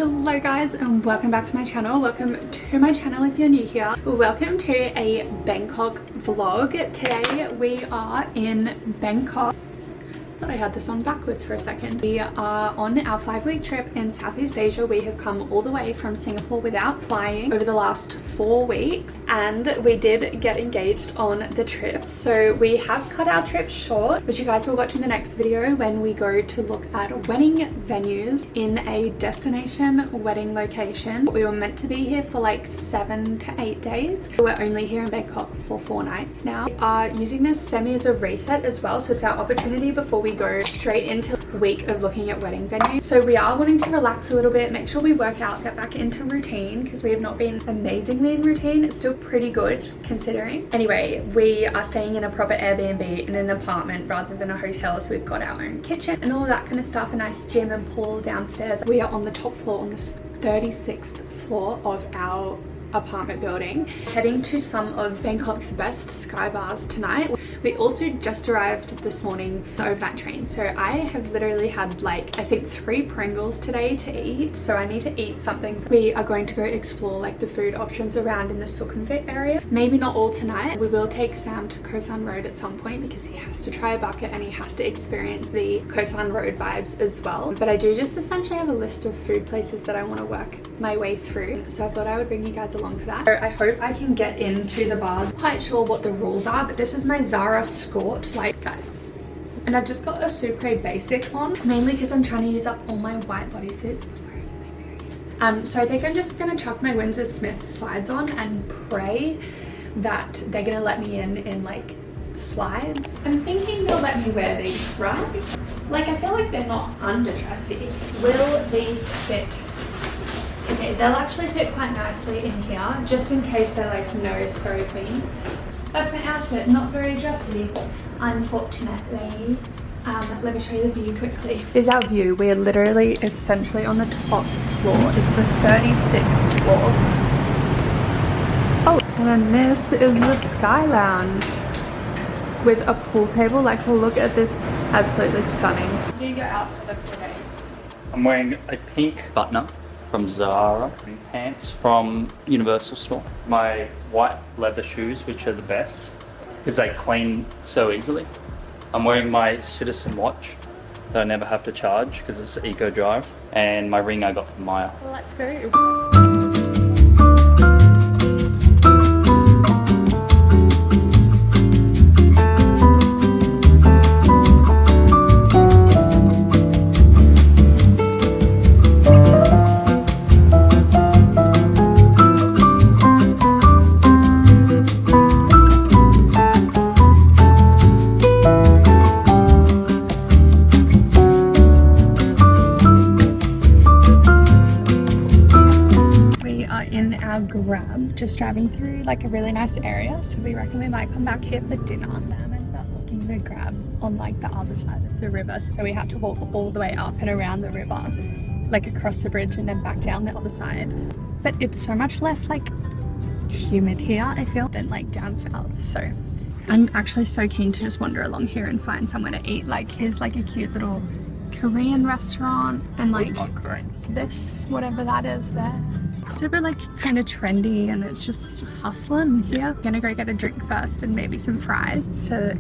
Hello guys and welcome back to my channel. Welcome to my channel if you're new here. Welcome to a Bangkok vlog. Today we are in Bangkok. I thought I had this on backwards for a second. We are on our 5-week trip in Southeast Asia. We have come all the way from Singapore without flying over the last 4 weeks, and we did get engaged on the trip. So we have cut our trip short, which you guys will watch in the next video when we go to look at wedding venues in a destination wedding location. We were meant to be here for like 7 to 8 days. We're only here in Bangkok for 4 nights now. We are using this semi as a reset as well, so it's our opportunity before we go straight into a week of looking at wedding venues. So we are wanting to relax a little bit, make sure we work out, get back into routine, because we have not been amazingly in routine. It's still pretty good considering. Anyway, we are staying in a proper Airbnb in an apartment rather than a hotel, so we've got our own kitchen and all of that kind of stuff, a nice gym and pool downstairs. We are on the top floor, on the 36th floor of our apartment building, heading to some of Bangkok's best sky bars tonight. We also just arrived this morning on the overnight train, so I have literally had like I think 3 Pringles today to eat, so I need to eat something. We are going to go explore like the food options around in the Sukhumvit area. Maybe not all tonight. We will take Sam to Khaosan Road at some point because he has to try a bucket and he has to experience the Khaosan Road vibes as well. But I do just essentially have a list of food places that I want to work my way through, so I thought I would bring you guys along for that. So I hope I can get into the bars. I'm quite sure what the rules are, but this is my Zara skirt, like guys. And I've just got a Sucre basic on, mainly because I'm trying to use up all my white bodysuits before I get my period. So I think I'm just gonna chuck my Windsor Smith slides on and pray that they're gonna let me in like slides. I'm thinking they'll let me wear these, right? Like I feel like they're not underdressy. Will these fit? Okay, they'll actually fit quite nicely in here, just in case they're like no so clean. That's my outfit, not very dressy, unfortunately. Let me show you the view quickly. This is our view. We are literally essentially on the top floor. It's the 36th floor. Oh, and then this is the Sky Lounge with a pool table. Like, look at this, absolutely stunning. Do you go out for the parade? I'm wearing a pink button-up from Zara and pants from Universal Store. My white leather shoes, which are the best because they clean so easily. I'm wearing my Citizen watch that I never have to charge because it's Eco Drive, and my ring I got from Maya. Let's go. Grab, just driving through like a really nice area, so we reckon we might come back here for dinner. Sam ended up booking the Grab on like the other side of the river, so we had to walk all the way up and around the river, like across the bridge and then back down the other side. But it's so much less like humid here, I feel, than like down south, so I'm actually so keen to just wander along here and find somewhere to eat. Like here's like a cute little Korean restaurant, and like this, whatever that is there, super like kind of trendy, and it's just hustling here. Gonna go get a drink first and maybe some fries to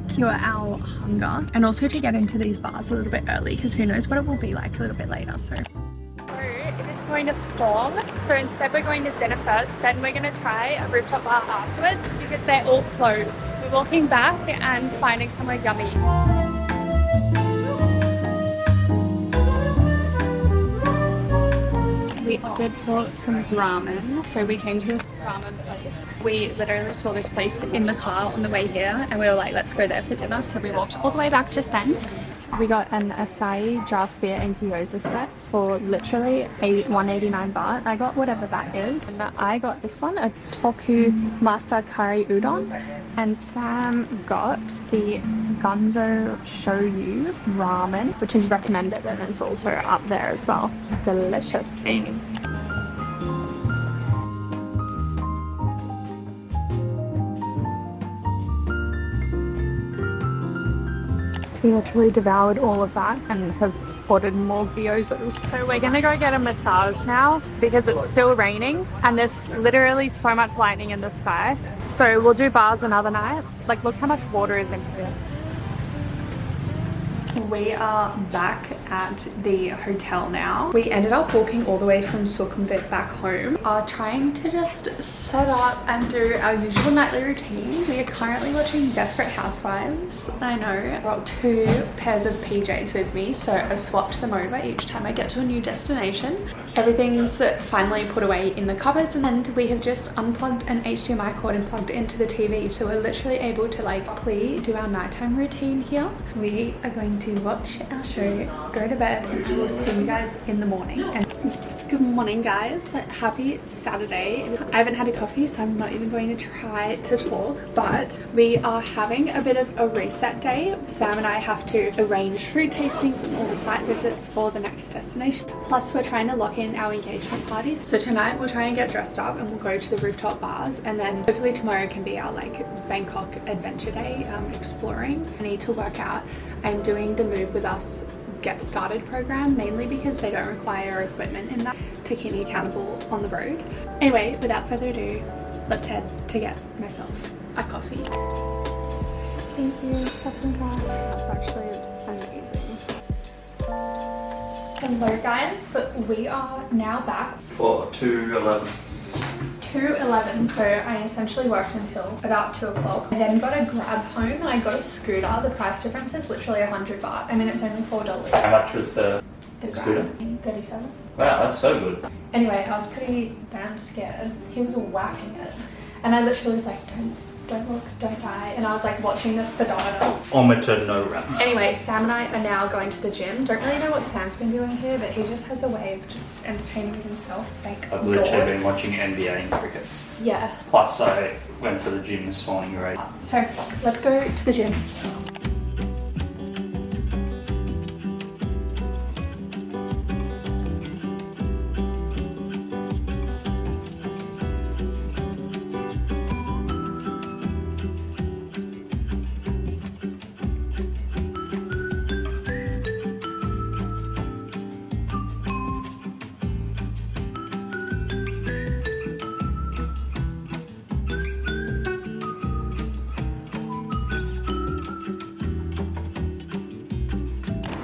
cure our hunger, and also to get into these bars a little bit early because who knows what it will be like a little bit later. So it is going to storm, so instead we're going to dinner first, then we're going to try a rooftop bar afterwards because they're all closed. We're walking back and finding somewhere yummy. We opted for some ramen, so we came to this ramen place. We literally saw this place in the car on the way here, and we were like, let's go there for dinner. So we walked all the way back just then. We got an acai draft beer and gyoza set for literally 189 baht. I got whatever that is, and I got this one, a toku masa curry udon, and Sam got the gunzo shoyu ramen, which is recommended and it's also up there as well. Delicious. We literally devoured all of that and have ordered more gyozas. So we're gonna go get a massage now because it's still raining and there's literally so much lightning in the sky. So we'll do bars another night. Like, look how much water is in here. We are back at the hotel now. We ended up walking all the way from Sukhumvit back home. Are trying to just set up and do our usual nightly routine. We are currently watching Desperate Housewives. I know. I brought 2 pairs of PJs with me, so I swapped them over each time I get to a new destination. Everything's finally put away in the cupboards, and we have just unplugged an HDMI cord and plugged it into the TV, so we're literally able to like properly do our nighttime routine here. We are going to watch our show, go to bed, and I will see you guys in the morning. And good morning, guys. Happy Saturday. I haven't had a coffee, so I'm not even going to try to talk, but we are having a bit of a reset day. Sam and I have to arrange food tastings and all the site visits for the next destination. Plus, we're trying to lock in our engagement party. So tonight we'll try and get dressed up and we'll go to the rooftop bars, and then hopefully tomorrow can be our like Bangkok adventure day, exploring. I need to work out. I'm doing the Move With Us Get Started program, mainly because they don't require equipment in that to keep me accountable on the road. Anyway, without further ado, let's head to get myself a coffee. Thank you. That's actually amazing. Hello guys, we are now back For 2:11. 2:11, so I essentially worked until about 2 o'clock. I then got a grab home and I got a scooter. The price difference is literally 100 baht. I mean, it's only $4. How much was the scooter? 37. Wow, that's so good. Anyway, I was pretty damn scared. He was whacking it. And I literally was like, don't look, don't die. And I was like watching the speedometer. Ometer no run. Anyway, Sam and I are now going to the gym. Don't really know what Sam's been doing here, but he just has a way of just entertaining himself. Like, I've literally been watching NBA and cricket. Yeah. Plus, I went to the gym this morning, right? So, let's go to the gym.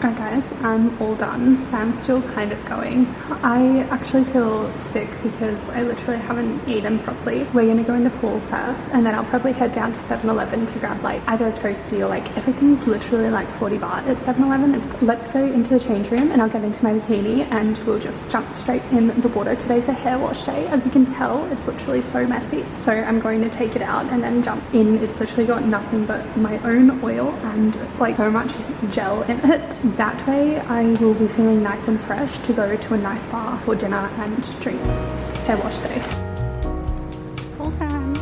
Alright guys, I'm all done. Sam's still kind of going. I actually feel sick because I literally haven't eaten properly. We're gonna go in the pool first and then I'll probably head down to 7-Eleven to grab like either a toasty or like everything's literally like 40 baht at 7-Eleven. Let's go into the change room and I'll get into my bikini and we'll just jump straight in the water. Today's a hair wash day. As you can tell, it's literally so messy. So I'm going to take it out and then jump in. It's literally got nothing but my own oil and like so much gel in it. That way I will be feeling nice and fresh to go to a nice bar for dinner and drinks. Hair wash day. Full time.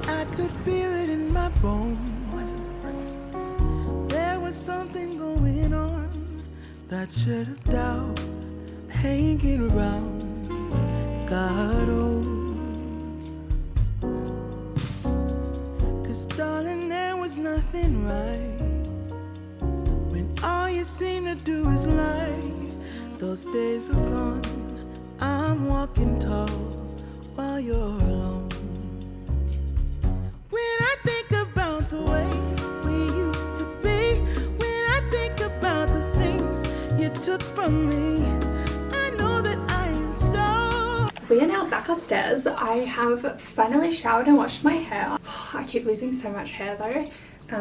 I could feel it in my bones. There was something going on that should have doubt hanging around. God, oh, 'cause darling, there was nothing right when all you seem to do is lie. Those days are gone. I'm walking tall while you're alone. When I think about the way we used to be, when I think about the things you took from me, I know that I am so... We are now back upstairs. I have finally showered and washed my hair. I keep losing so much hair though.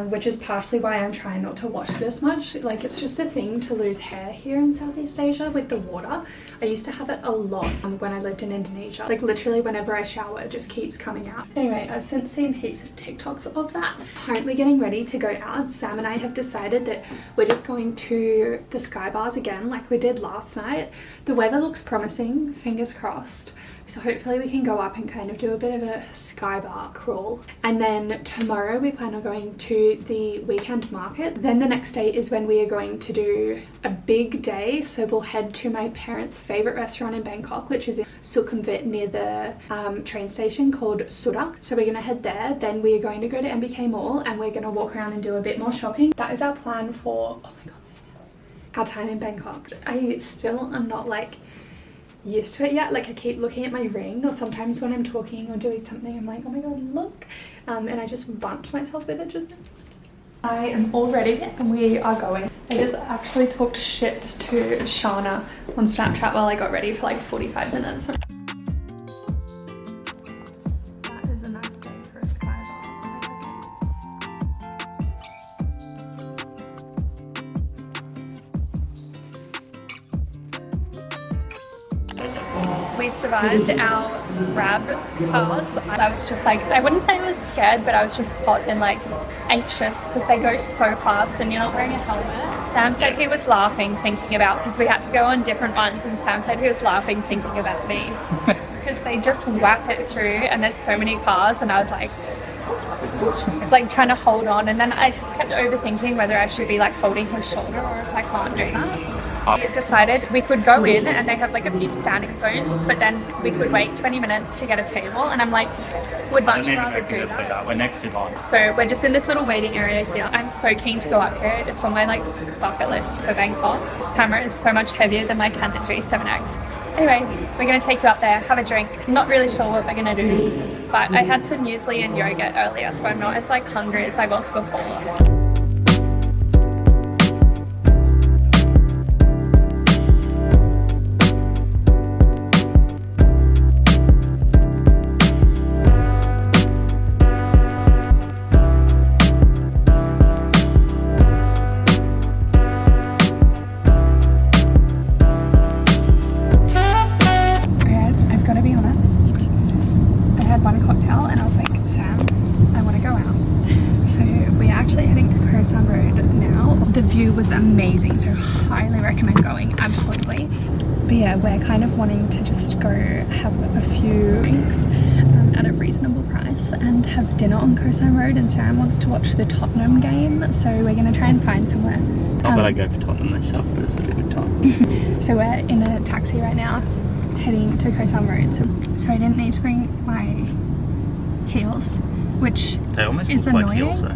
Which is partially why I'm trying not to wash it as much. Like, it's just a thing to lose hair here in Southeast Asia with the water. I used to have it a lot when I lived in Indonesia. Like, literally whenever I shower, it just keeps coming out. Anyway, I've since seen heaps of TikToks of that. Currently getting ready to go out. Sam and I have decided that we're just going to the sky bars again like we did last night. The weather looks promising, fingers crossed. So hopefully we can go up and kind of do a bit of a sky bar crawl. And then tomorrow we plan on going to the weekend market. Then the next day is when we are going to do a big day. So we'll head to my parents' favourite restaurant in Bangkok, which is in Sukhumvit near the train station called Sukhumvit. So we're going to head there. Then we are going to go to MBK Mall and we're going to walk around and do a bit more shopping. That is our plan for, oh my god, our time in Bangkok. I still am not like used to it yet. Like I keep looking at my ring, or sometimes when I'm talking or doing something I'm like, oh my god, look, and I just bumped myself with it just now. I am all ready and we are going. I just actually talked shit to Shana on Snapchat while I got ready for like 45 minutes. That is a nice day for a sky bar. We survived our grab cars. I was just like, I wouldn't say I was scared, but I was just hot and like anxious because they go so fast and you're not wearing a helmet. Sam said he was laughing thinking about, because we had to go on different ones, and Sam said he was laughing thinking about me because they just whack it through and there's so many cars, and I was like, it's like trying to hold on, and then I just kept overthinking whether I should be like holding his shoulder or if I can't do that. We decided we could go in and they have like a few standing zones, but then we could wait 20 minutes to get a table, and I'm like, would much rather do that. We're next in line. So we're just in this little waiting area here. I'm so keen to go up here. It's on my like bucket list for Bangkok. This camera is so much heavier than my Canon G7X. Anyway, we're going to take you up there, have a drink. I'm not really sure what we're going to do, but I had some muesli and yogurt earlier, so I'm not as like hungry as I was before. Was amazing, so highly recommend going, absolutely. But yeah, we're kind of wanting to just go have a few drinks at a reasonable price and have dinner on Khaosan Road, and Sam wants to watch the Tottenham game, so we're going to try and find somewhere. Not that I go for Tottenham myself, but it's a good time. So we're in a taxi right now heading to Khaosan Road, so I didn't need to bring my heels, which they almost is look annoying. like heels though.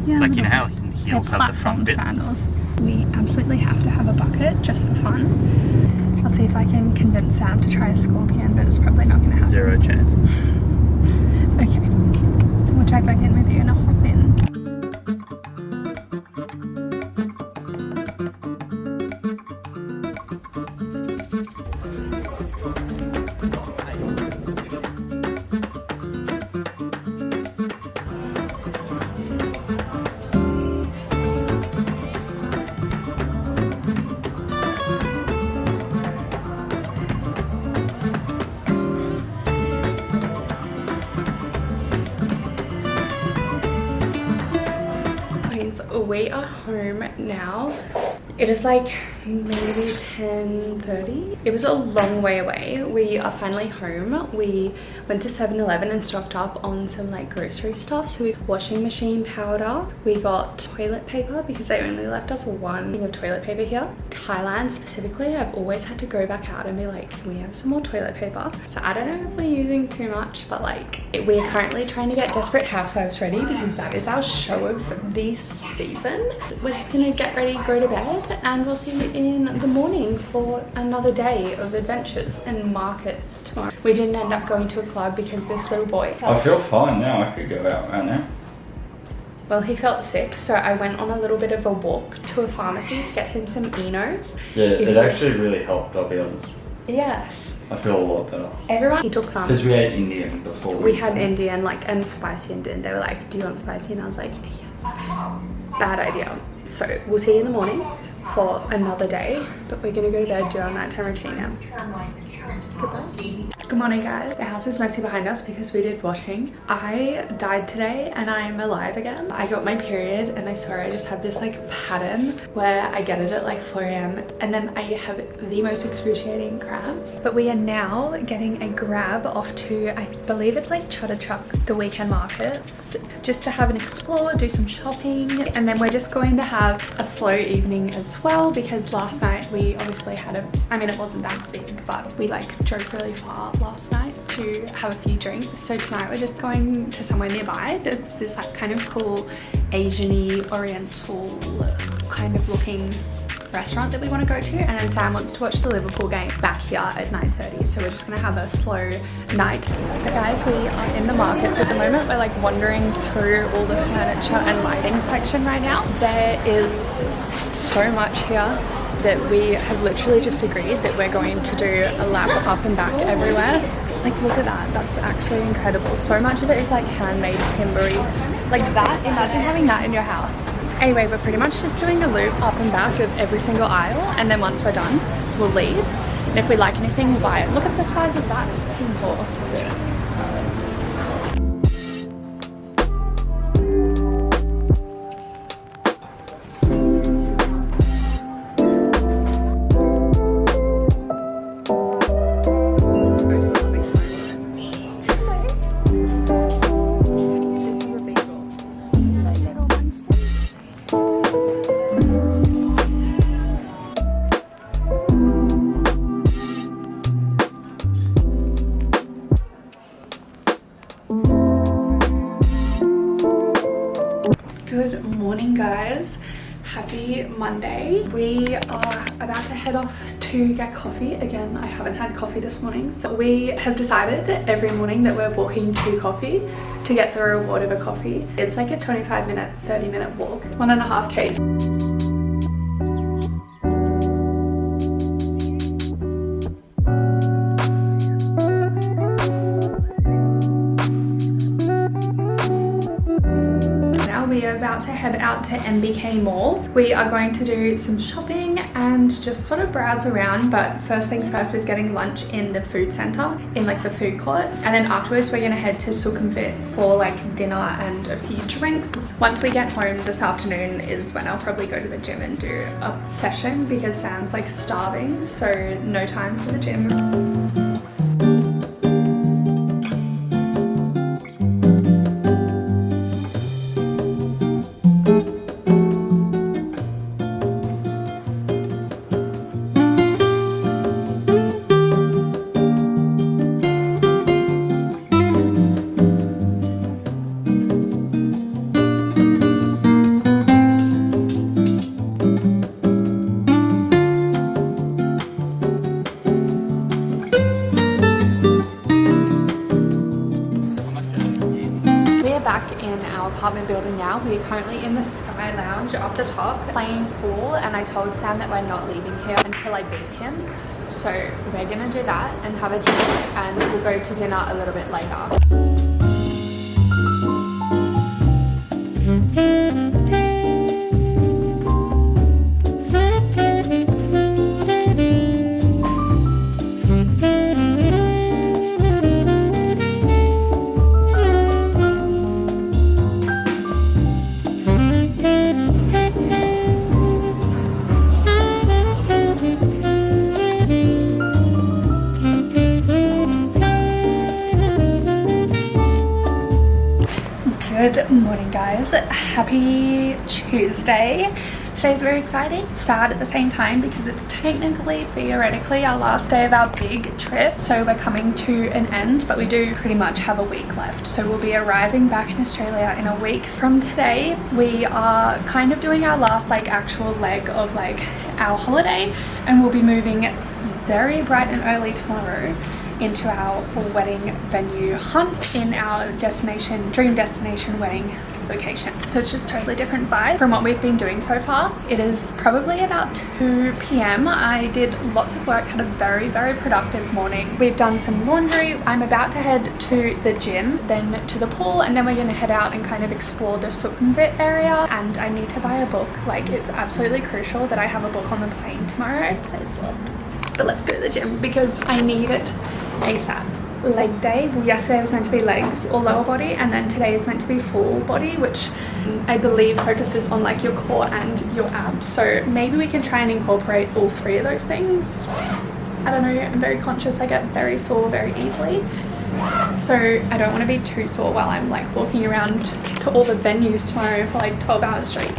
Yeah, like you know how heels have the front bit. Sandals. We absolutely have to have a bucket just for fun. I'll see if I can convince Sam to try a scorpion, but it's probably not going to happen. 0 chance. Okay, we'll check back in with you and I'll hop in. We are home now. It is like maybe 10:30. It was a long way away. We are finally home. We went to 7-Eleven and stocked up on some like grocery stuff. So we got washing machine powder. We got toilet paper because they only left us one thing of toilet paper here. Thailand specifically, I've always had to go back out and be like, can we have some more toilet paper? So I don't know if we're using too much, but like we are currently trying to get Desperate Housewives ready because that is our show of this season. We're just gonna get ready, go to bed, and we'll see you in the morning for another day of adventures and markets tomorrow. We didn't end up going to a club because this little boy... I feel fine now. I could go out right now. Well, he felt sick, so I went on a little bit of a walk to a pharmacy to get him some Enos. Yeah, it actually really helped, I'll be honest. Yes. I feel a lot better. He took some. Because we ate Indian before. We had Indian, like, and spicy Indian. They were like, do you want spicy? And I was like, yes. Bad idea. So we'll see you in the morning for another day, but we're gonna go to bed, do our nighttime routine now. Goodbye. Good morning, guys. The house is messy behind us because we did washing. I died today and I'm alive again. I got my period and I swear I just have this like pattern where I get it at like 4 AM and then I have the most excruciating cramps. But we are now getting a grab off to, I believe it's like Chatuchak, the weekend markets, just to have an explore, do some shopping, and then we're just going to have a slow evening as well because last night we obviously had I mean it wasn't that big, but we like drove really far last night to have a few drinks. So tonight we're just going to somewhere nearby. It's this like kind of cool Asian-y oriental kind of looking restaurant that we want to go to, and then Sam wants to watch the Liverpool game back here at 9:30, so we're just gonna have a slow night. But guys, we are in the markets at the moment. We're like wandering through all the furniture and lighting section right now. There is so much here that we have literally just agreed that we're going to do a lap up and back everywhere. Like look at that, that's actually incredible. So much of it is like handmade timbery, like that. Imagine having that in your house. Anyway, we're pretty much just doing a loop up and back of every single aisle, and then once we're done we'll leave, and if we like anything we'll buy it. Look at the size of that fucking horse. Good morning, guys. Happy Monday. We are about to head off to get coffee. Again, I haven't had coffee this morning, so we have decided every morning that we're walking to coffee to get the reward of a coffee. It's like a 25-minute, 30-minute walk, 1.5 k's. We are about to head out to MBK Mall. We are going to do some shopping and just sort of browse around, but first things first is getting lunch in the food center, in like the food court, and then afterwards we're gonna head to Sukhumvit for like dinner and a few drinks. Once we get home this afternoon is when I'll probably go to the gym and do a session because Sam's like starving, so no time for the gym. Back in our apartment building now. We are currently in the Sky Lounge up the top playing pool, and I told Sam that we're not leaving here until I beat him. So we're gonna do that and have a drink, and we'll go to dinner a little bit later. Good morning, guys. Happy Tuesday. Today's very exciting, sad at the same time because it's technically, theoretically, our last day of our big trip. So we're coming to an end, but we do pretty much have a week left. So we'll be arriving back in Australia in a week from today. We are kind of doing our last like actual leg of like our holiday, and we'll be moving very bright and early tomorrow into our wedding venue hunt in our destination, dream destination wedding location. So it's just totally different vibe from what we've been doing so far. It is probably about 2 p.m. I did lots of work, had a very, very productive morning. We've done some laundry. I'm about to head to the gym, then to the pool, and then we're gonna head out and kind of explore the Sukhumvit area. And I need to buy a book. Like, it's absolutely crucial that I have a book on the plane tomorrow. Today's lost. But let's go to the gym because I need it ASAP. Leg day. Well, yesterday was meant to be legs or lower body, and then today is meant to be full body, which I believe focuses on like your core and your abs. So maybe we can try and incorporate all three of those things. I don't know, I'm very conscious I get very sore very easily. So I don't want to be too sore while I'm like walking around to all the venues tomorrow for like 12 hours straight.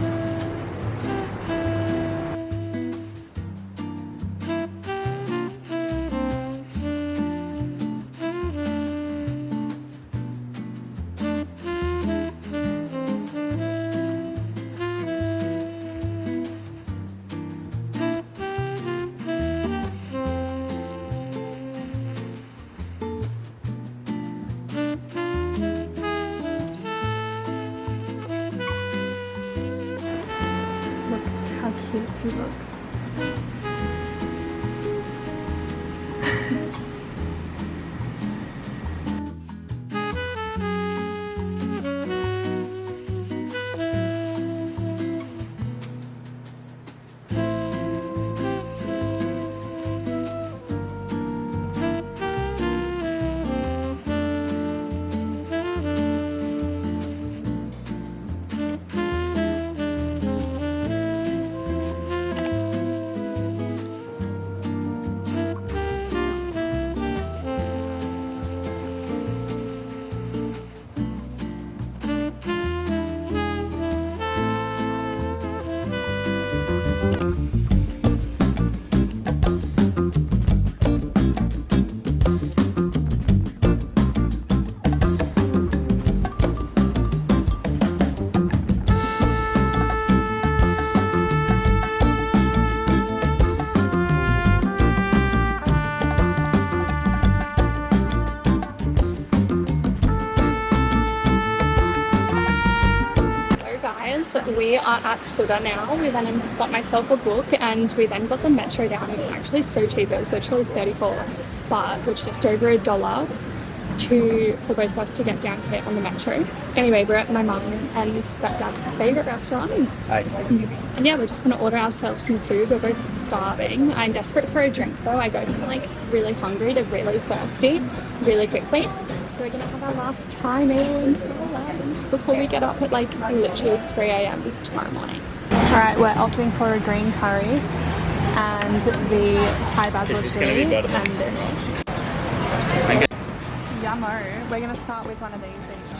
How cute he looks. We are at Suda now. We then got myself a book and we then got the metro down. It's actually so cheap. It was literally 34 baht, which is just over $1 for both of us to get down here on the metro. Anyway, we're at my mum and stepdad's favourite restaurant. And yeah, we're just going to order ourselves some food. We're both starving. I'm desperate for a drink though. I go from like really hungry to really thirsty really quickly. We're gonna have our last time in Thailand before we get up at like literally 3 a.m. tomorrow morning. Alright, we're opting for a green curry and the Thai basil chili and this. Yummo. We're gonna start with one of these each.